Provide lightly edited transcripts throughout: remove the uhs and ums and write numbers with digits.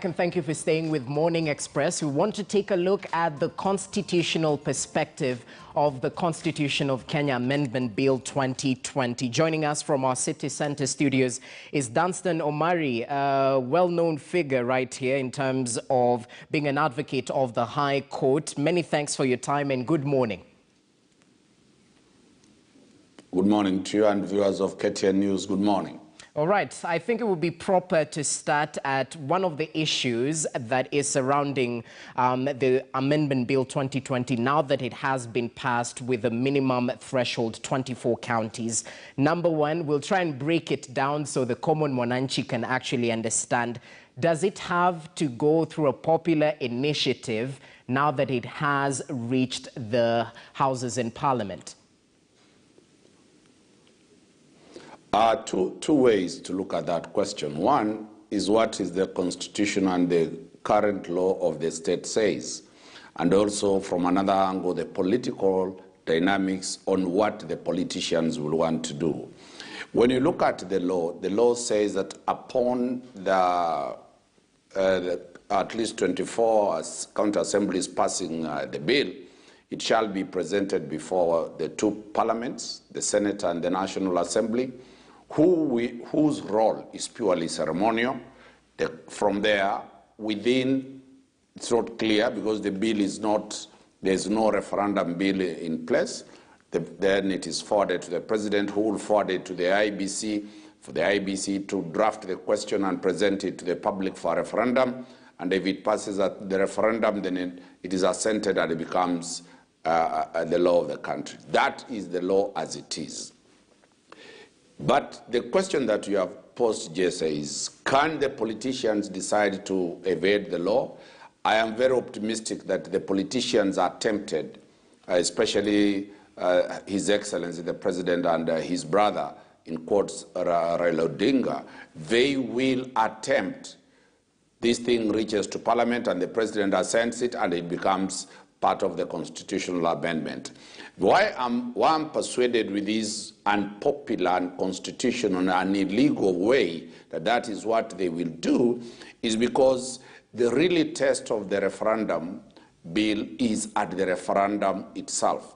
And thank you for staying with Morning Express. We want to take a look at the constitutional perspective of the Constitution of Kenya Amendment Bill 2020. Joining us from our City Center studios is Dunstan Omari, a well-known figure right here in terms of being an advocate of the High Court. Many thanks for your time and good morning. Good morning to you and viewers of KTN News. Good morning. All right, I think it would be proper to start at one of the issues that is surrounding the Amendment Bill 2020, now that it has been passed with a minimum threshold, 24 counties. Number one, we'll try and break it down so the common mwananchi can actually understand. Does it have to go through a popular initiative now that it has reached the Houses in Parliament? Two ways to look at that question. One is what is the constitution and the current law of the state says, and also from another angle, the political dynamics on what the politicians will want to do. When you look at the law says that upon the at least 24 county assemblies passing the bill, it shall be presented before the two parliaments, the Senate and the National Assembly, whose role is purely ceremonial. From there, within, it's not clear because the bill is not, there's no referendum bill in place. Then it is forwarded to the president, who will forward it to the IBC, for the IBC to draft the question and present it to the public for a referendum. And if it passes at the referendum, then it is assented and it becomes the law of the country. That is the law as it is. But the question that you have posed, Jesse, is can the politicians decide to evade the law? I am very optimistic that the politicians are tempted, especially His Excellency the President and his brother, in quotes, Raila Odinga. They will attempt, this thing reaches to Parliament and the President assents it and it becomes part of the constitutional amendment. Why I'm persuaded with this unpopular, unconstitutional, and illegal way that is what they will do is because the real test of the referendum bill is at the referendum itself.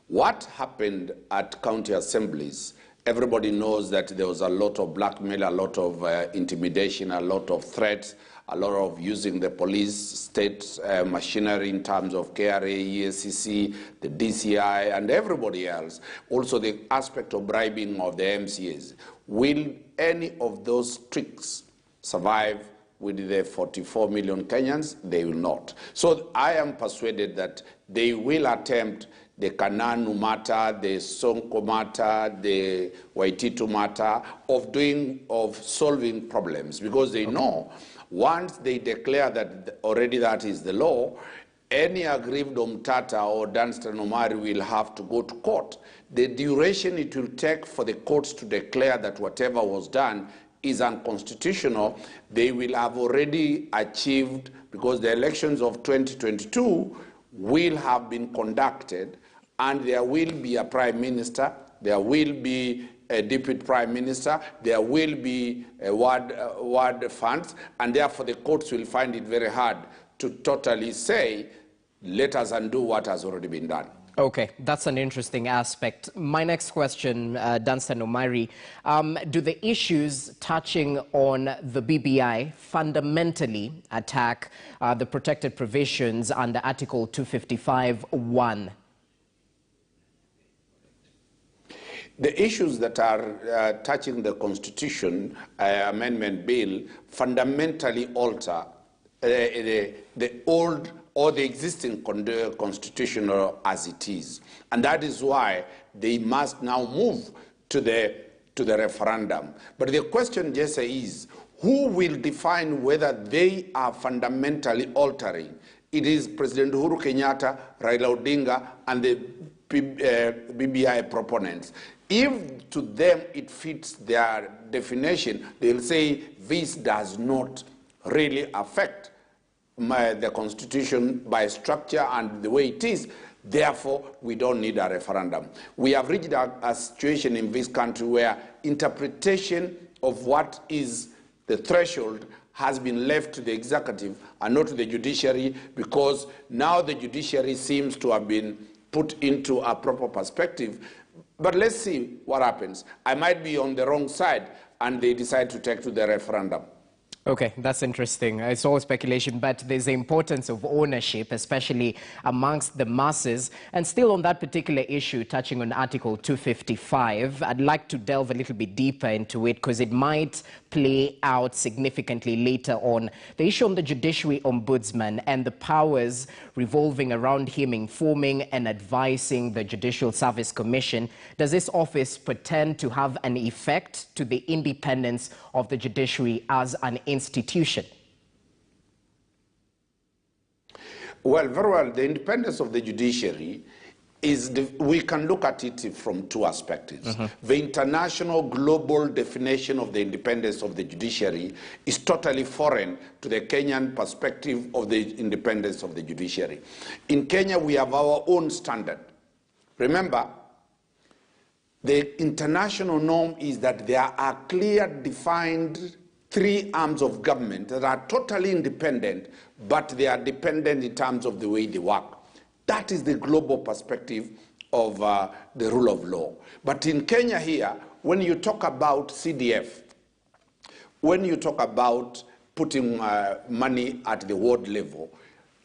What happened at county assemblies, everybody knows that there was a lot of blackmail, a lot of intimidation, a lot of threats, a lot of using the police state machinery in terms of KRA, EACC, the DCI, and everybody else. Also the aspect of bribing of the MCAs. Will any of those tricks survive with the 44 million Kenyans? They will not. So I am persuaded that they will attempt the Kananu matter, the Sonko matter, the Waititu matter of solving problems, because they know once they declare that already that is the law, any aggrieved Omtata or Dunstan Omari will have to go to court. The duration it will take for the courts to declare that whatever was done is unconstitutional, they will have already achieved, because the elections of 2022 will have been conducted and there will be a prime minister, there will be a deputy prime minister, there will be a ward funds, and therefore the courts will find it very hard to totally say, let us undo what has already been done. Okay, that's an interesting aspect. My next question, Dunstan Omari, do the issues touching on the BBI fundamentally attack the protected provisions under Article 255(1)? The issues that are touching the Constitution Amendment Bill fundamentally alter the old or the existing Constitution as it is. And that is why they must now move to the referendum. But the question, Jesse, is who will define whether they are fundamentally altering? It is President Uhuru Kenyatta, Raila Odinga, and the BBI proponents. If to them it fits their definition, they'll say this does not really affect the Constitution by structure and the way it is. Therefore, we don't need a referendum. We have reached a situation in this country where interpretation of what is the threshold has been left to the executive and not to the judiciary, because now the judiciary seems to have been put into a proper perspective. But let's see what happens. I might be on the wrong side and they decide to take to the referendum. Okay, that's interesting. It's all speculation, but there's the importance of ownership, especially amongst the masses. And still on that particular issue, touching on Article 255, I'd like to delve a little bit deeper into it because it might play out significantly later on. The issue on the Judiciary Ombudsman and the powers revolving around him informing and advising the Judicial Service Commission. Does this office pretend to have an effect to the independence of the judiciary as an institution? Well, very well. The independence of the judiciary is, we can look at it from two aspects. The international global definition of the independence of the judiciary is totally foreign to the Kenyan perspective of the independence of the judiciary. In Kenya, we have our own standard. Remember, the international norm is that there are clear, defined three arms of government that are totally independent, but they are dependent in terms of the way they work. That is the global perspective of the rule of law. But in Kenya here, when you talk about CDF, when you talk about putting money at the ward level,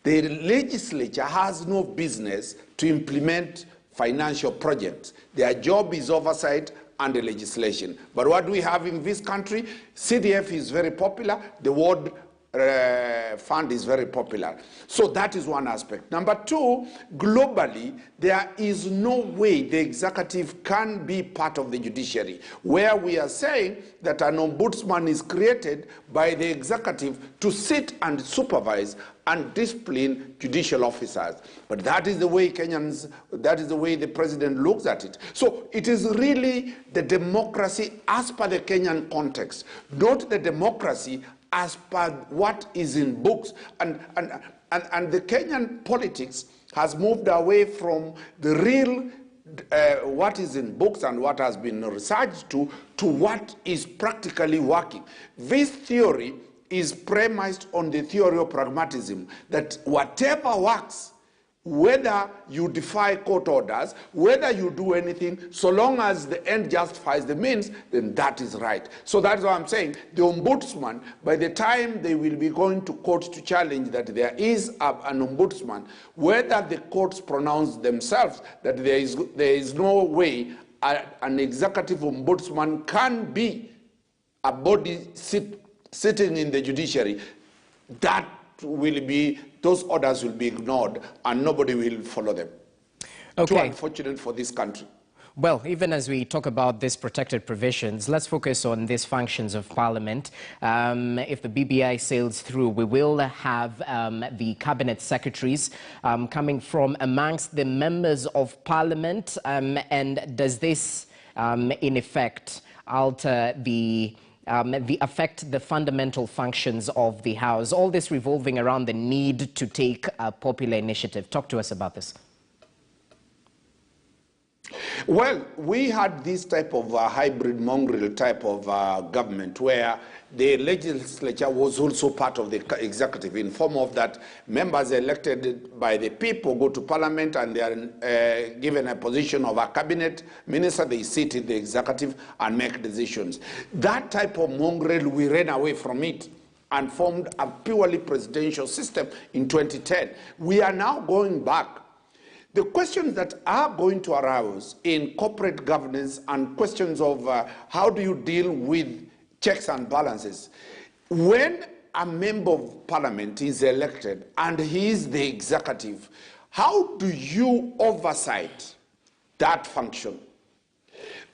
the legislature has no business to implement financial projects. Their job is oversight and the legislation. But what do we have in this country? CDF is very popular. The ward fund is very popular. So that is one aspect. Number two, globally, there is no way the executive can be part of the judiciary, where we are saying that an ombudsman is created by the executive to sit and supervise and discipline judicial officers. But that is the way Kenyans, that is the way the president looks at it. So it is really the democracy as per the Kenyan context, not the democracy as per what is in books. And the Kenyan politics has moved away from the real what is in books and what has been researched to what is practically working. This theory is premised on the theory of pragmatism, that whatever works, whether you defy court orders, whether you do anything, so long as the end justifies the means, then that is right. So that's why I'm saying the ombudsman, by the time they will be going to court to challenge that there is an ombudsman, whether the courts pronounce themselves that there is no way an executive ombudsman can be a body sitting in the judiciary, that will be, those orders will be ignored and nobody will follow them. Okay. Too unfortunate for this country. Well, even as we talk about these protected provisions, let's focus on these functions of Parliament. If the BBI sails through, we will have the cabinet secretaries coming from amongst the members of Parliament. And does this, in effect, alter the affect the fundamental functions of the House? All this revolving around the need to take a popular initiative. Talk to us about this. Well, we had this type of hybrid mongrel type of government where the legislature was also part of the executive, in form of that members elected by the people go to parliament and they are given a position of a cabinet minister. They sit in the executive and make decisions. That type of mongrel, we ran away from it and formed a purely presidential system in 2010. We are now going back. The questions that are going to arouse in corporate governance and questions of how do you deal with checks and balances. When a member of parliament is elected and he is the executive, how do you oversight that function?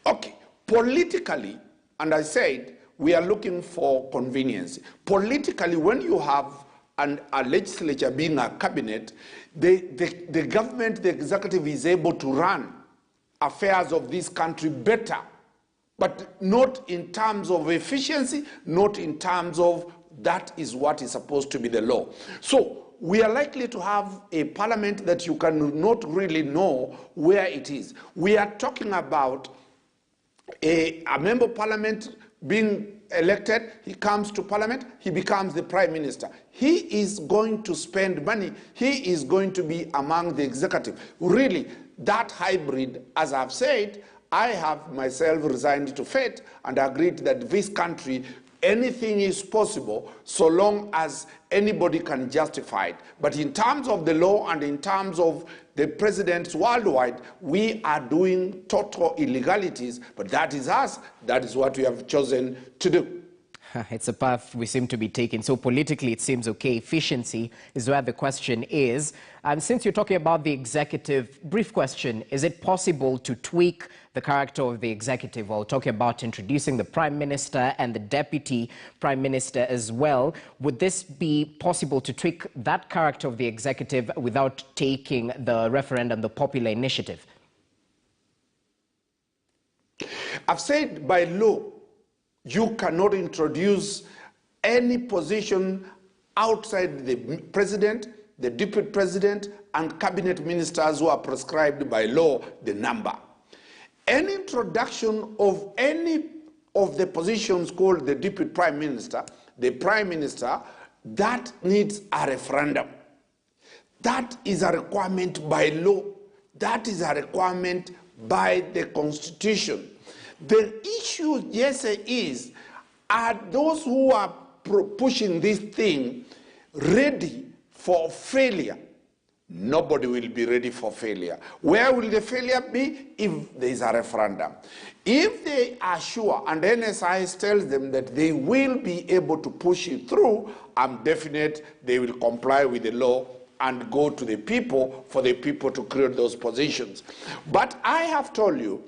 Okay, politically, and I said, we are looking for convenience. Politically, when you have a legislature being a cabinet, the government, the executive is able to run affairs of this country better, but not in terms of efficiency, not in terms of that is what is supposed to be the law. So we are likely to have a parliament that you can not really know where it is. We are talking about a member of parliament being elected, he comes to parliament, he becomes the prime minister. He is going to spend money. He is going to be among the executive. Really, that hybrid, as I've said, I have myself resigned to fate and agreed that this country, anything is possible so long as anybody can justify it. But in terms of the law and in terms of the presidents worldwide, we are doing total illegalities, but that is us. That is what we have chosen to do. It's a path we seem to be taking. So politically, it seems okay. Efficiency is where the question is. And since you're talking about the executive, brief question, is it possible to tweak the character of the executive? While talking about introducing the prime minister and the deputy prime minister as well, would this be possible to tweak that character of the executive without taking the referendum, the popular initiative? I've said by law, you cannot introduce any position outside the president, the deputy president, and cabinet ministers who are prescribed by law, the number. Any introduction of any of the positions called the deputy prime minister, the prime minister, that needs a referendum. That is a requirement by law. That is a requirement by the constitution. The issue, yes, is, are those who are pushing this thing ready for failure? Nobody will be ready for failure. Where will the failure be? If there is a referendum. If they are sure, and NSIS tells them that they will be able to push it through, I'm definite they will comply with the law and go to the people for the people to create those positions. But I have told you,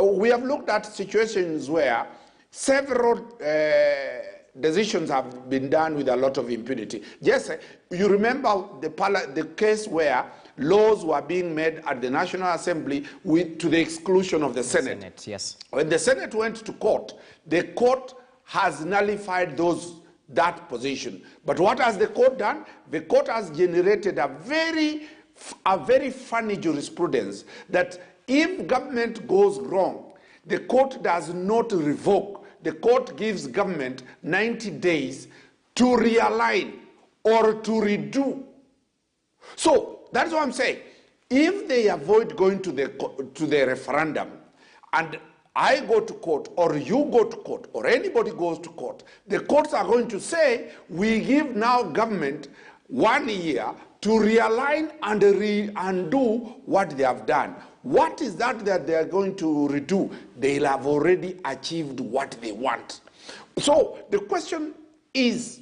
we have looked at situations where several decisions have been done with a lot of impunity. Yes, you remember the case where laws were being made at the National Assembly to the exclusion of the Senate. Yes. When the Senate went to court, the court has nullified that position. But what has the court done? The court has generated a very funny jurisprudence that if government goes wrong, the court does not revoke. The court gives government 90 days to realign or to redo. So that's what I'm saying. If they avoid going to the referendum, and I go to court, or you go to court, or anybody goes to court, the courts are going to say, we give now government 1 year to realign and undo what they have done. What is that they are going to redo? They'll have already achieved what they want. So the question is,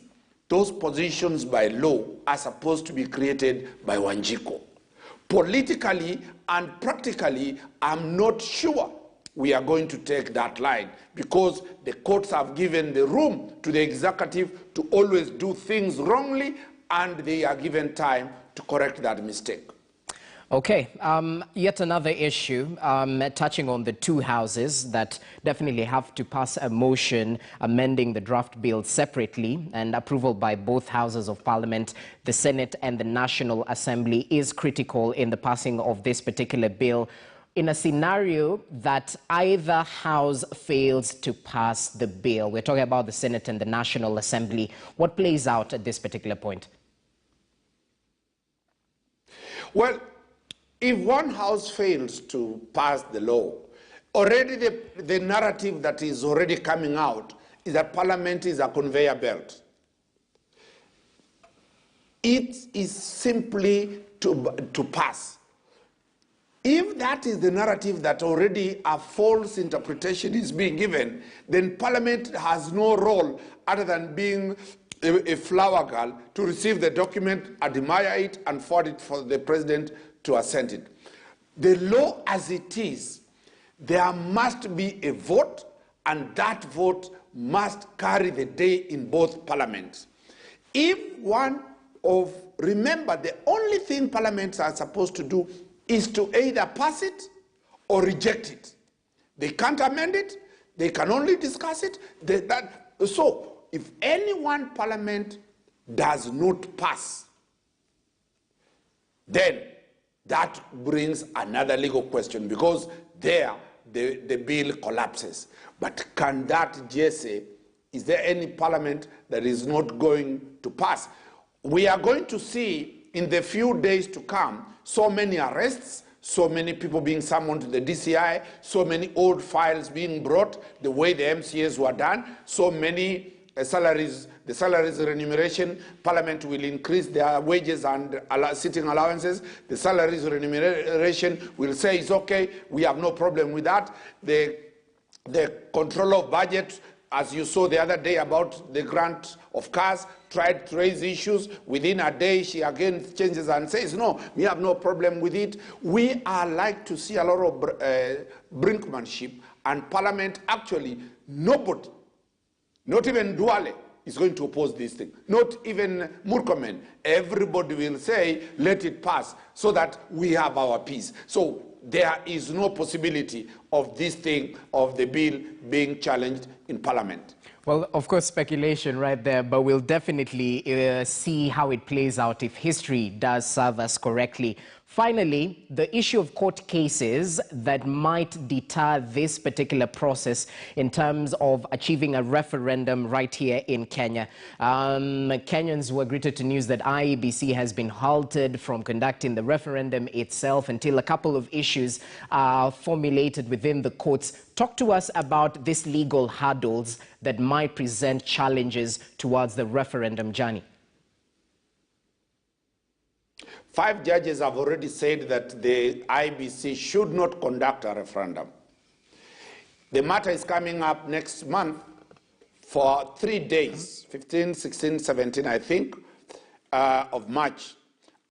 those positions by law are supposed to be created by Wanjiku. Politically and practically, I'm not sure we are going to take that line, because the courts have given the room to the executive to always do things wrongly, and they are given time to correct that mistake. Okay, yet another issue touching on the two houses that definitely have to pass a motion amending the draft bill separately, and approval by both houses of parliament, the Senate and the National Assembly, is critical in the passing of this particular bill. In a scenario that either house fails to pass the bill, we're talking about the Senate and the National Assembly, what plays out at this particular point? Well, if one house fails to pass the law, already the narrative that is already coming out is that parliament is a conveyor belt. It is simply to pass. If that is the narrative that already a false interpretation is being given, then parliament has no role other than being a flower girl to receive the document, admire it, and forward it for the president to assent it. The law as it is, there must be a vote, and that vote must carry the day in both parliaments. Remember, the only thing parliaments are supposed to do is to either pass it or reject it. They can't amend it, they can only discuss it. So, if any one parliament does not pass, then that brings another legal question, because there the bill collapses. But can that, Jesse, is there any parliament that is not going to pass? We are going to see in the few days to come so many arrests, so many people being summoned to the DCI, so many old files being brought the way the MCAs were done, so many the salaries remuneration. Parliament will increase their wages and sitting allowances. The salaries remuneration will say it's okay, we have no problem with that. The control of budget, as you saw the other day about the grant of cars, tried to raise issues. Within a day, she again changes and says, no, we have no problem with it. We are like to see a lot of brinkmanship, and Parliament actually, nobody, not even Duale, is going to oppose this thing. Not even Murkomen. Everybody will say, let it pass, so that we have our peace. So there is no possibility of this thing, of the bill being challenged in Parliament. Well, of course, speculation right there, but we'll definitely see how it plays out if history does serve us correctly. Finally, the issue of court cases that might deter this particular process in terms of achieving a referendum right here in Kenya. Kenyans were greeted to news that IEBC has been halted from conducting the referendum itself until a couple of issues are formulated within the courts. Talk to us about these legal hurdles that might present challenges towards the referendum journey. 5 judges have already said that the IBC should not conduct a referendum. The matter is coming up next month for 3 days, 15, 16, 17, I think, of March.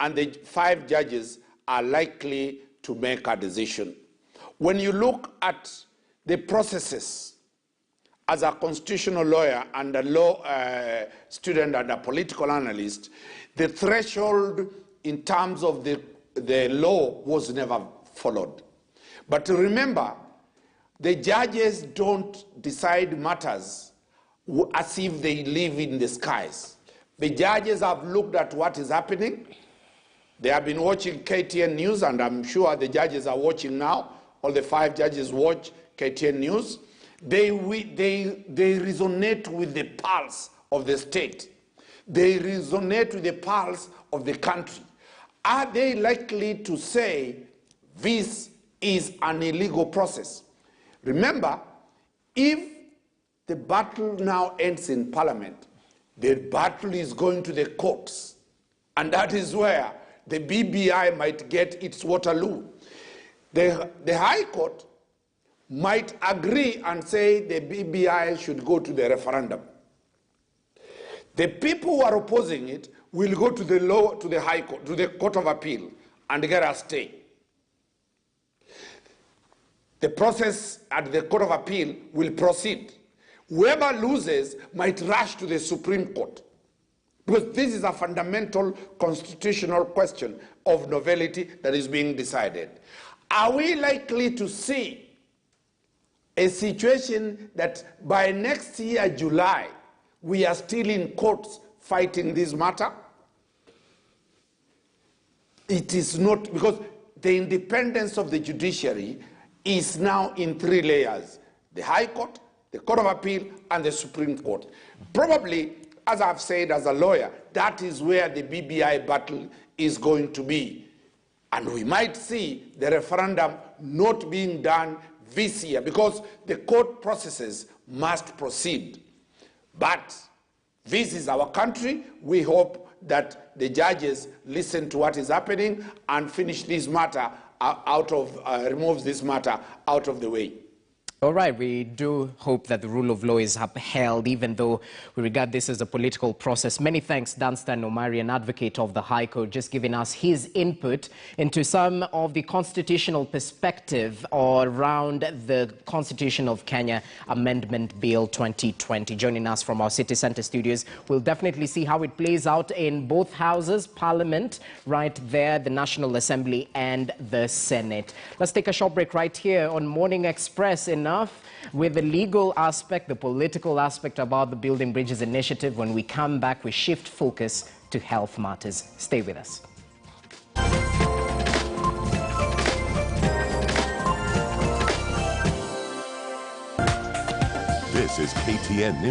And the 5 judges are likely to make a decision. When you look at the processes, as a constitutional lawyer and a law student and a political analyst, the threshold in terms of the law was never followed. But remember, the judges don't decide matters as if they live in the skies. The judges have looked at what is happening. They have been watching KTN News, and I'm sure the judges are watching now. All the 5 judges watch KTN News. They resonate with the pulse of the state. They resonate with the pulse of the country. Are they likely to say this is an illegal process? Remember, if the battle now ends in Parliament, the battle is going to the courts. And that is where the BBI might get its Waterloo. The High Court might agree and say the BBI should go to the referendum. The people who are opposing it will go to the High Court, to the Court of Appeal, and get a stay. The process at the Court of Appeal will proceed. Whoever loses might rush to the Supreme Court, because this is a fundamental constitutional question of novelty that is being decided. Are we likely to see a situation that by next year, July, we are still in courts fighting this matter? It is not, because the independence of the judiciary is now in 3 layers: the High Court, the Court of Appeal, and the Supreme Court. Probably, as I've said as a lawyer, that is where the BBI battle is going to be. And we might see the referendum not being done this year, because the court processes must proceed. But this is our country. We hope that the judges listen to what is happening and finish this matter removes this matter out of the way. All right, we do hope that the rule of law is upheld, even though we regard this as a political process. Many thanks, Dunstan Omari, an advocate of the High Court, just giving us his input into some of the constitutional perspective around the Constitution of Kenya Amendment Bill 2020. Joining us from our City Centre studios, we'll definitely see how it plays out in both houses, Parliament, right there, the National Assembly and the Senate. Let's take a short break right here on Morning Express. Enough with the legal aspect, the political aspect about the Building Bridges initiative. When we come back, we shift focus to health matters. Stay with us. This is KTN News.